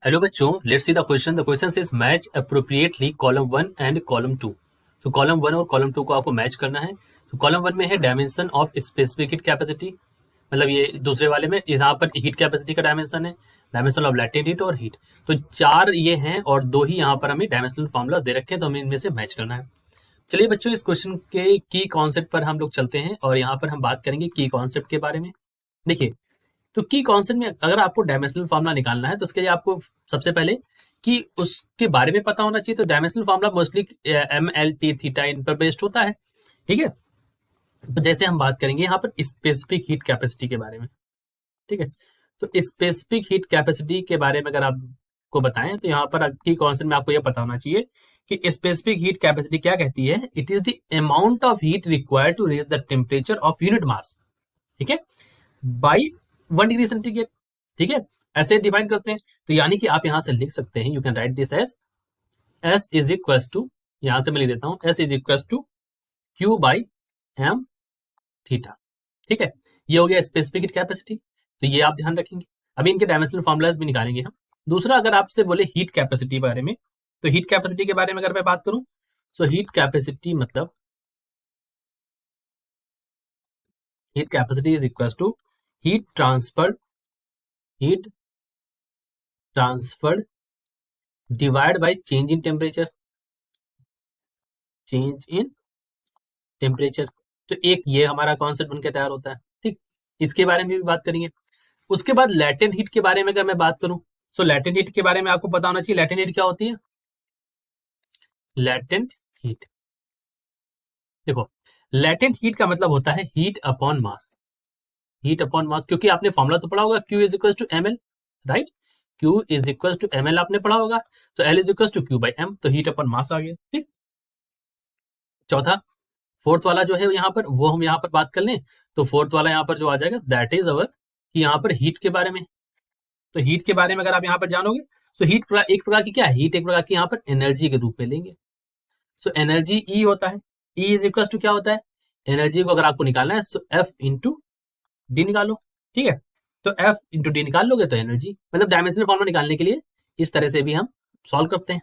Hello बच्चों, let's see the question. The question is match appropriately column 1 and column 2। तो column 1 और column 2 को आपको मैच करना है। तो कॉलम 1 में है dimension of specific heat capacity, मतलब ये दूसरे वाले में यहाँ पर हीट कैपेसिटी का डायमेंशन है, डायमेंशन ऑफ लैटेंट हीट और हीट। तो चार ये हैं और दो ही यहाँ पर हमें डायमेंशनल फॉर्मूला दे रखे हैं, तो हमें इनमें से मैच करना है। चलिए बच्चों, इस क्वेश्चन के की कॉन्सेप्ट पर हम लोग चलते हैं और यहाँ पर हम बात करेंगे की कॉन्सेप्ट के बारे में। देखिए, तो की कॉन्सेप्ट में अगर आपको डायमेंशनल फार्मूला निकालना है तो उसके लिए आपको सबसे पहले कि उसके बारे में पता होना चाहिए। तो dimensional formula mostly M L T theta इन पर बेस्ड होता है, ठीक है। तो जैसे हम बात करेंगे यहाँ पर स्पेसिफिक हीट कैपेसिटी के बारे में, ठीक है। तो स्पेसिफिक हीट कैपेसिटी के बारे में अगर आपको बताएं तो यहाँ पर की कॉन्सेप्ट में आपको यह पता होना चाहिए कि स्पेसिफिक हीट कैपेसिटी क्या कहती है। It is the amount of heat required to raise the temperature of unit mass, ठीक है, बाई 1 डिग्री सेंटीग्रेड, ठीक है। ऐसे डिफाइन करते हैं। तो यानी कि आप यहां से लिख सकते हैं, you can write this as S is equal to, यहां से मैं लिख देता हूं, S is equal to Q by M theta, ठीक है। ये हो गया स्पेसिफिक हीट कैपेसिटी, तो ये आप ध्यान रखेंगे। अभी इनके डायमेंशनल फॉर्मुलाज भी निकालेंगे हम। दूसरा, अगर आपसे बोले हीट कैपेसिटी बारे में, तो हीट कैपेसिटी के बारे में अगर मैं बात करूं, सो हीट कैपेसिटी मतलब heat capacity is equal to heat transferred, heat transferred divide by change in temperature, change in temperature. तो एक ये हमारा कॉन्सेप्ट बनकर तैयार होता है, ठीक। इसके बारे में भी बात करेंगे। उसके बाद लैटेंट हीट के बारे में अगर मैं बात करूं, सो लैटेंट हीट के बारे में आपको पता होना चाहिए। लैटेंट हीट क्या होती है? लैटेंट हीट, देखो, लैटेंट हीट का मतलब होता है heat upon mass, heat upon mass. क्योंकि आपने फॉर्मुला तो पढ़ा होगा, Q is equal to M L, right. Q is equal to M L आपने पढ़ा होगा, तो L is equal to Q by M, तो हीट अपॉन मास आ गया, ठीक। चौथा, फोर्थ वाला जो है यहाँ पर, वो हम यहाँ पर बात कर लें। तो फोर्थ वाला यहाँ पर जो आ जाएगा, दैट इज अवर कि यहाँ पर हीट के बारे में। तो हीट के बारे में अगर आप यहाँ पर जानोगे, तो हीट एक प्रकार की क्या है, हीट एक प्रकार की यहाँ पर एनर्जी के रूप में लेंगे। सो एनर्जी ई होता है, ई इज इक्वल टू क्या होता है, एनर्जी को अगर आपको निकालना है सो एफ इंटू डी निकालो, ठीक है। तो एफ इंटू डी निकाल लोगे तो एनर्जी, मतलब डायमेंशनल फॉर्मूला निकालने के लिए इस तरह से भी हम सॉल्व करते हैं।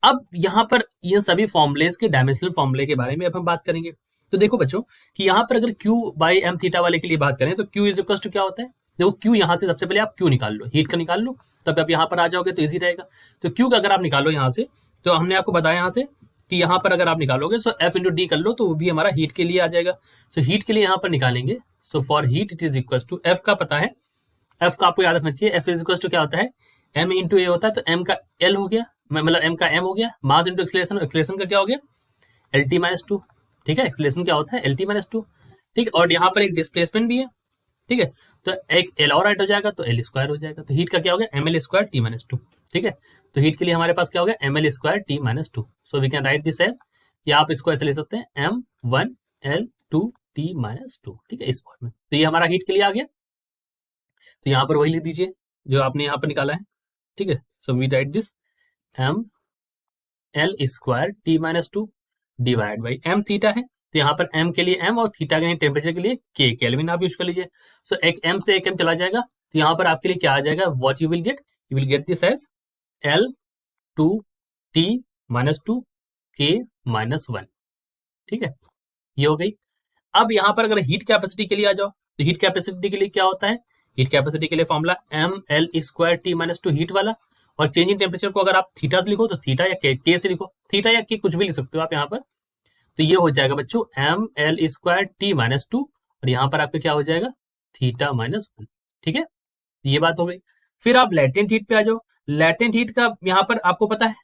अब यहाँ पर ये सभी फॉर्मुलेज के डायमेंशनल फॉर्मुले के बारे में अब हम बात करेंगे। तो देखो बच्चों कि यहाँ पर अगर Q बाई एम थीटा वाले के लिए बात करें तो Q इज इक्वल टू क्या होता है। देखो Q यहाँ से सबसे पहले आप Q निकाल लो, हीट का निकाल लो, तब आप यहाँ पर आ जाओगे तो इजी रहेगा। तो Q का अगर आप निकालो यहाँ से, तो हमने आपको बताया यहाँ से कि यहाँ पर अगर आप निकालोगे सो एफ इंटू डी कर लो, तो वो भी हमारा हीट के लिए आ जाएगा। सो हीट के लिए यहाँ पर निकालेंगे, so for heat it is equal to, F का पता है, एफ का आपको याद रखना चाहिए, एफ इज इक्वल टू क्या होता है, एम इंटू ए होता है। तो एम का एल हो गया, मतलब एम का एम हो गया, मास इंटू एक्सलेशन, एक्सलेशन का क्या हो गया, एल टी माइनस टू, ठीक है। एक्सलेशन क्या होता है, एल टी माइनस टू, ठीक है। और यहाँ पर एक डिस्प्लेसमेंट भी है, ठीक है। तो एक एल और ऐड हो जाएगा तो एल स्क्वायर हो जाएगा। तो हीट का क्या हो गया, M L square T minus two, ठीक है। तो हीट के लिए हमारे पास क्या हो गया, M L square T minus two. So we can write this as, या आप इसको ऐसे ले सकते हैं, M one L two T minus two, ठीक है, इस फॉर्म में। तो ये हमारा हीट के लिए आ गया। तो यहाँ पर वही लिख दीजिए जो आपने यहाँ पर निकाला है, ठीक है। So we write this M L square T minus two divide by M theta है। तो यहाँ पर एम के लिए एम और थीटा के टेम्परेचर के लिए के, केल्विन आप यूज कर लीजिए। सो एक एम से एक एम चला जाएगा, तो यहाँ पर आपके लिए क्या आ जाएगा, what you will get this as L two T minus two के माइनस वन, ठीक है। ये हो गई। अब यहाँ पर अगर हीट कैपेसिटी के लिए आ जाओ, तो हीट कैपेसिटी के लिए क्या होता है, हीट कैपेसिटी के लिए formula M L square T minus two heat वाला, और चेंज इन टेम्परेचर को अगर आप थीटा से लिखो तो थीटा या के से लिखो, थीटा या के कुछ भी लिख सकते हो आप यहाँ पर। तो ये हो जाएगा बच्चों M L square T minus two, और यहाँ पर आपका क्या हो जाएगा, थीटा माइनस वन, ठीक है। ये बात हो गई। फिर आप लैटेंट हीट पे आ जाओ। लैटेंट हीट का यहाँ पर आपको पता है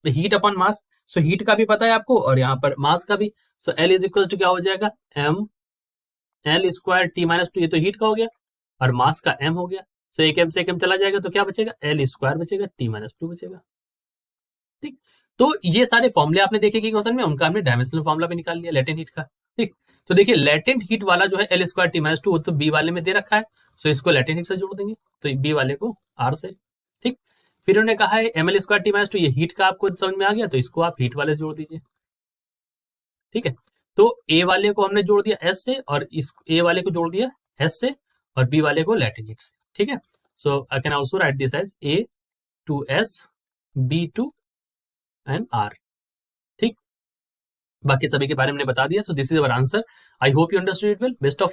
हीट अपॉन मास, सो हीट का भी पता है आपको और यहाँ पर मास का भी। So L is equal to क्या हो जाएगा, M L square T minus two, ये तो हीट का हो गया, और मास का एम हो गया। सो एक एम से एक एम चला जाएगा तो क्या बचेगा, एल स्क्वायर बचेगा, टी माइनस टू बचेगा, ठीक। तो ये सारे फॉर्मुले आपने देखे कि क्वेश्चन में, उनका हमने डायमेंशनल फॉर्मुला भी निकाल लिया लेटेंट हीट का, ठीक। तो देखिए लेटेंट हीट वाला जो है L square T minus to, वो तो बी वाले में दे रखा है, सो इसको लेटेंट हीट से जोड़ देंगे, तो बी वाले को आर से, ठीक। फिर उन्होंने कहा है M L square T minus two, ये हीट का आपको समझ में आ गया, तो इसको आप हीट वाले जोड़ दीजिए, ठीक है। तो ए वाले को हमने जोड़ दिया एस से, और इस ए वाले को जोड़ दिया एस से, और बी वाले को लैटिन हीट से, ठीक है। So I can also write this as a 2s b2 and r। ठीक, बाकी सभी के बारे में मैंने बता दिया। So this is our answer. I hope you understood it well. Best of